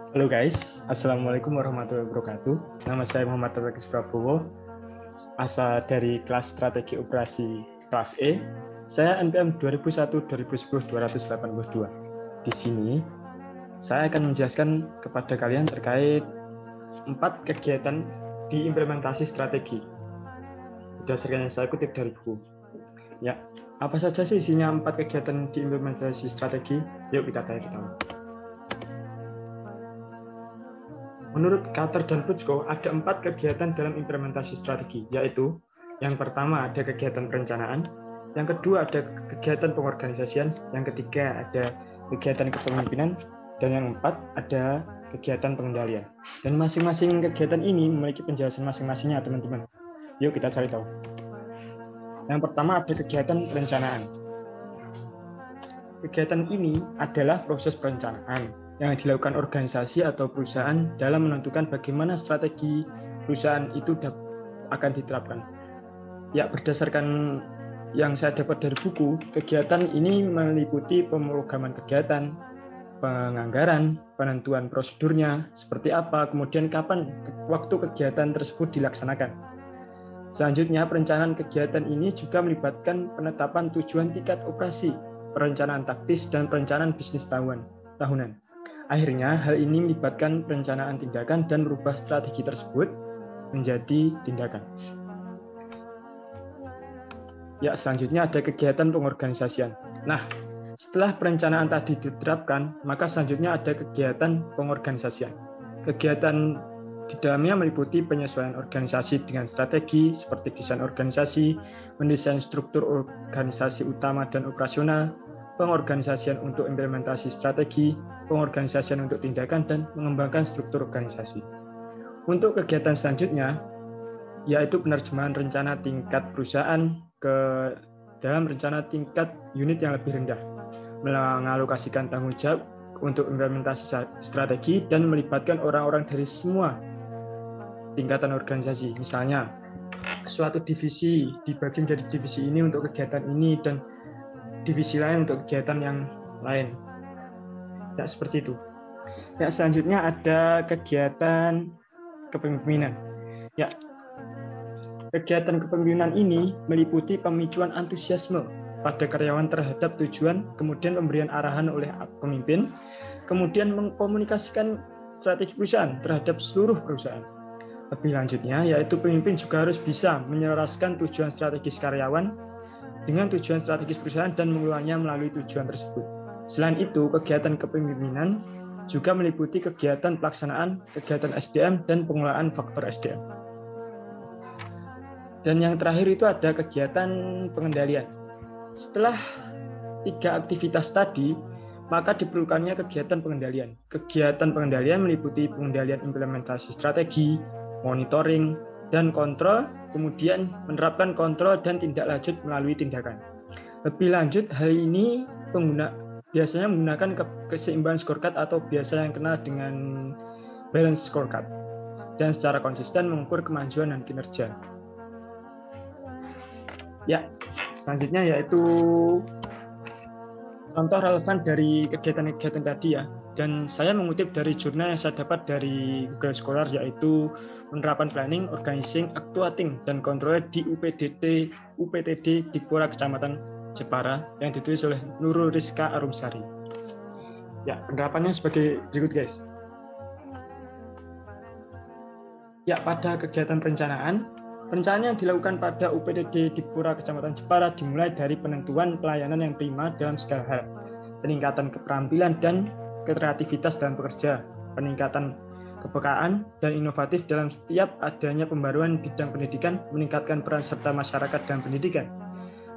Halo guys, Assalamualaikum warahmatullahi wabarakatuh. Nama saya Muhammad Tawakis Prabowo, asal dari kelas Strategi Operasi kelas E. Saya NPM 2001-2010-282. Di sini, saya akan menjelaskan kepada kalian terkait 4 kegiatan di implementasi strategi. Berdasarkan yang saya kutip dari buku. Ya, apa saja sih isinya 4 kegiatan di implementasi strategi? Yuk kita tanya. Menurut Carter dan Puchko, ada 4 kegiatan dalam implementasi strategi, yaitu yang pertama ada kegiatan perencanaan, yang kedua ada kegiatan pengorganisasian, yang ketiga ada kegiatan kepemimpinan, dan yang keempat ada kegiatan pengendalian. Dan masing-masing kegiatan ini memiliki penjelasan masing-masingnya, teman-teman. Yuk kita cari tahu. Yang pertama ada kegiatan perencanaan. Kegiatan ini adalah proses perencanaan yang dilakukan organisasi atau perusahaan dalam menentukan bagaimana strategi perusahaan itu akan diterapkan. Ya, berdasarkan yang saya dapat dari buku, kegiatan ini meliputi pemrograman kegiatan, penganggaran, penentuan prosedurnya, seperti apa, kemudian kapan waktu kegiatan tersebut dilaksanakan. Selanjutnya, perencanaan kegiatan ini juga melibatkan penetapan tujuan tingkat operasi, perencanaan taktis, dan perencanaan bisnis tahunan. Akhirnya, hal ini melibatkan perencanaan tindakan dan merubah strategi tersebut menjadi tindakan. Ya, selanjutnya ada kegiatan pengorganisasian. Nah, setelah perencanaan tadi diterapkan, maka selanjutnya ada kegiatan pengorganisasian. Kegiatan di dalamnya meliputi penyesuaian organisasi dengan strategi, seperti desain organisasi, mendesain struktur organisasi utama dan operasional, pengorganisasian untuk implementasi strategi, pengorganisasian untuk tindakan, dan mengembangkan struktur organisasi. Untuk kegiatan selanjutnya, yaitu penerjemahan rencana tingkat perusahaan ke dalam rencana tingkat unit yang lebih rendah, mengalokasikan tanggung jawab untuk implementasi strategi, dan melibatkan orang-orang dari semua tingkatan organisasi. Misalnya, suatu divisi dibagi menjadi divisi ini untuk kegiatan ini, dan divisi lain untuk kegiatan yang lain. Ya, seperti itu. Ya, selanjutnya ada kegiatan kepemimpinan. Ya, kegiatan kepemimpinan ini meliputi pemicuan antusiasme pada karyawan terhadap tujuan, kemudian pemberian arahan oleh pemimpin, kemudian mengkomunikasikan strategi perusahaan terhadap seluruh perusahaan. Lebih lanjutnya, yaitu pemimpin juga harus bisa menyelaraskan tujuan strategis karyawan dengan tujuan strategis perusahaan dan mengelolanya melalui tujuan tersebut. Selain itu, kegiatan kepemimpinan juga meliputi kegiatan pelaksanaan, kegiatan SDM, dan pengelolaan faktor SDM. Dan yang terakhir itu ada kegiatan pengendalian. Setelah 3 aktivitas tadi, maka diperlukannya kegiatan pengendalian. Kegiatan pengendalian meliputi pengendalian implementasi strategi, monitoring, dan kontrol, kemudian menerapkan kontrol dan tindak lanjut melalui tindakan. Lebih lanjut, hal ini biasanya menggunakan keseimbangan scorecard atau biasa yang kenal dengan balance scorecard, dan secara konsisten mengukur kemajuan dan kinerja. Ya, selanjutnya yaitu contoh relevan dari kegiatan-kegiatan tadi ya. Dan saya mengutip dari jurnal yang saya dapat dari Google Scholar, yaitu penerapan planning, organizing, actuating, dan kontrol di UPTD Dikpora Kecamatan Jepara yang ditulis oleh Nurul Rizka Arumsari. Ya, penerapannya sebagai berikut guys. Ya, pada kegiatan perencanaan yang dilakukan pada UPTD Dikpora Kecamatan Jepara dimulai dari penentuan pelayanan yang prima dalam segala hal, peningkatan keterampilan dan kreativitas dalam bekerja, peningkatan kepekaan dan inovatif dalam setiap adanya pembaruan bidang pendidikan, meningkatkan peran serta masyarakat dalam pendidikan.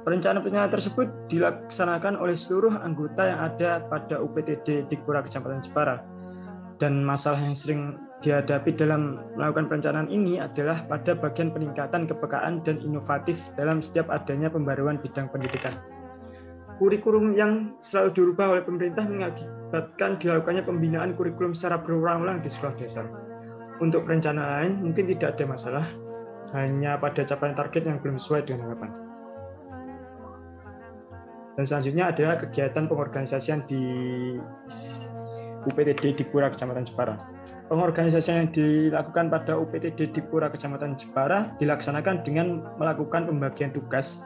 Perencanaan tersebut dilaksanakan oleh seluruh anggota yang ada pada UPTD Dikpora Kecamatan Jepara. Dan masalah yang sering dihadapi dalam melakukan perencanaan ini adalah pada bagian peningkatan kepekaan dan inovatif dalam setiap adanya pembaruan bidang pendidikan. Kurikulum yang selalu dirubah oleh pemerintah mengakibatkan dilakukannya pembinaan kurikulum secara berulang-ulang di sekolah dasar. Untuk perencanaan lain mungkin tidak ada masalah, hanya pada capaian target yang belum sesuai dengan harapan. Dan selanjutnya adalah kegiatan pengorganisasian di UPTD Dipura Kecamatan Jepara. Pengorganisasian yang dilakukan pada UPTD Dipura Kecamatan Jepara dilaksanakan dengan melakukan pembagian tugas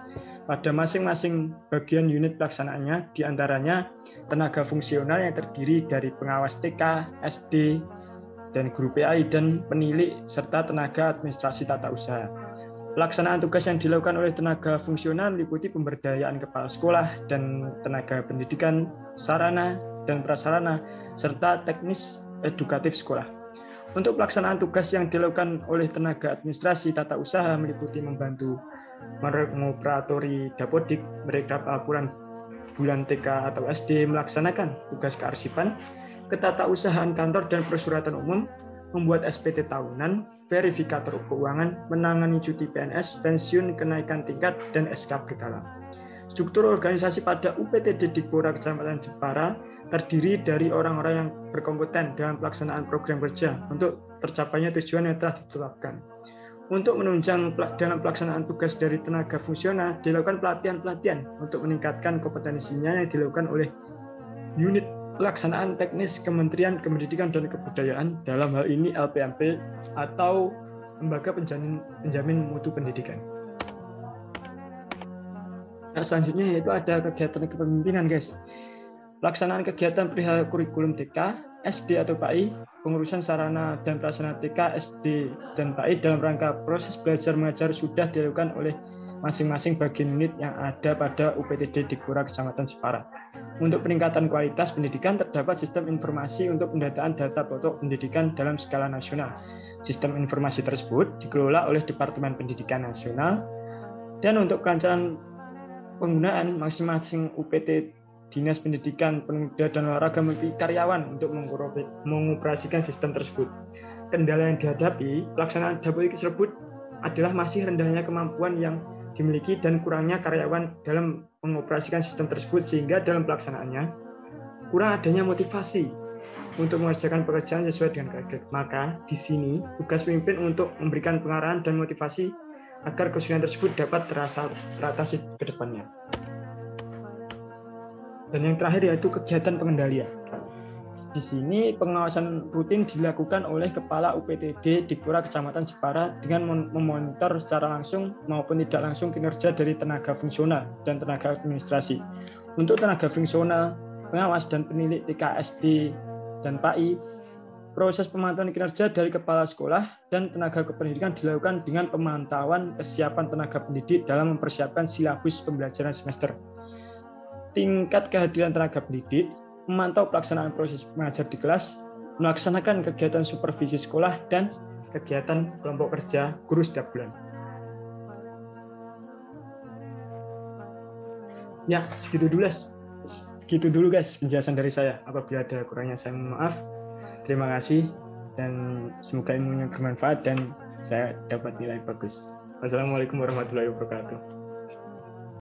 pada masing-masing bagian unit pelaksanaannya, diantaranya tenaga fungsional yang terdiri dari pengawas TK, SD, dan guru PAI, dan penilik, serta tenaga administrasi tata usaha. Pelaksanaan tugas yang dilakukan oleh tenaga fungsional meliputi pemberdayaan kepala sekolah dan tenaga pendidikan, sarana dan prasarana, serta teknis edukatif sekolah. Untuk pelaksanaan tugas yang dilakukan oleh tenaga administrasi tata usaha meliputi membantu mengoperatori dapodik, merekap laporan bulan TK atau SD, melaksanakan tugas kearsipan, ketatausahaan kantor dan persuratan umum, membuat SPT tahunan, verifikator keuangan, menangani cuti PNS, pensiun, kenaikan tingkat, dan SK berkala. Struktur organisasi pada UPTD Dipura Kecamatan Jepara terdiri dari orang-orang yang berkompeten dalam pelaksanaan program kerja untuk tercapainya tujuan yang telah ditetapkan. Untuk menunjang dalam pelaksanaan tugas dari tenaga fungsional, dilakukan pelatihan-pelatihan untuk meningkatkan kompetensinya yang dilakukan oleh unit pelaksanaan teknis Kementerian Pendidikan dan Kebudayaan, dalam hal ini LPMP atau Lembaga Penjamin Mutu Pendidikan. Nah, selanjutnya yaitu ada kegiatan kepemimpinan, guys. Pelaksanaan kegiatan perihal kurikulum TK, SD atau PAI, pengurusan sarana dan prasarana TK, SD, dan PAI dalam rangka proses belajar mengajar sudah dilakukan oleh masing-masing bagian unit yang ada pada UPTD Dipura Kecamatan Jepara. Untuk peningkatan kualitas pendidikan, terdapat sistem informasi untuk pendataan data pokok pendidikan dalam skala nasional. Sistem informasi tersebut dikelola oleh Departemen Pendidikan Nasional, dan untuk kelancaran penggunaan, masing-masing UPT Dinas Pendidikan, Pemuda dan Olahraga memiliki karyawan untuk mengoperasikan sistem tersebut. Kendala yang dihadapi pelaksanaan dapodik tersebut adalah masih rendahnya kemampuan yang dimiliki dan kurangnya karyawan dalam mengoperasikan sistem tersebut, sehingga dalam pelaksanaannya kurang adanya motivasi untuk mengerjakan pekerjaan sesuai dengan target. Maka di sini tugas pemimpin untuk memberikan pengarahan dan motivasi agar kesulitan tersebut dapat teratasi ke depannya. Dan yang terakhir yaitu kegiatan pengendalian. Di sini pengawasan rutin dilakukan oleh Kepala UPTD Dipura Kecamatan Jepara dengan memonitor secara langsung maupun tidak langsung kinerja dari tenaga fungsional dan tenaga administrasi. Untuk tenaga fungsional, pengawas dan penilik TK, SD, dan PAI, proses pemantauan kinerja dari kepala sekolah dan tenaga kependidikan dilakukan dengan pemantauan kesiapan tenaga pendidik dalam mempersiapkan silabus pembelajaran semester. Tingkat kehadiran tenaga pendidik, memantau pelaksanaan proses mengajar di kelas, melaksanakan kegiatan supervisi sekolah, dan kegiatan kelompok kerja guru setiap bulan. Ya, segitu dulu guys penjelasan dari saya. Apabila ada kurangnya saya mohon maaf. Terima kasih dan semoga ilmunya bermanfaat dan saya dapat nilai bagus. Wassalamualaikum warahmatullahi wabarakatuh.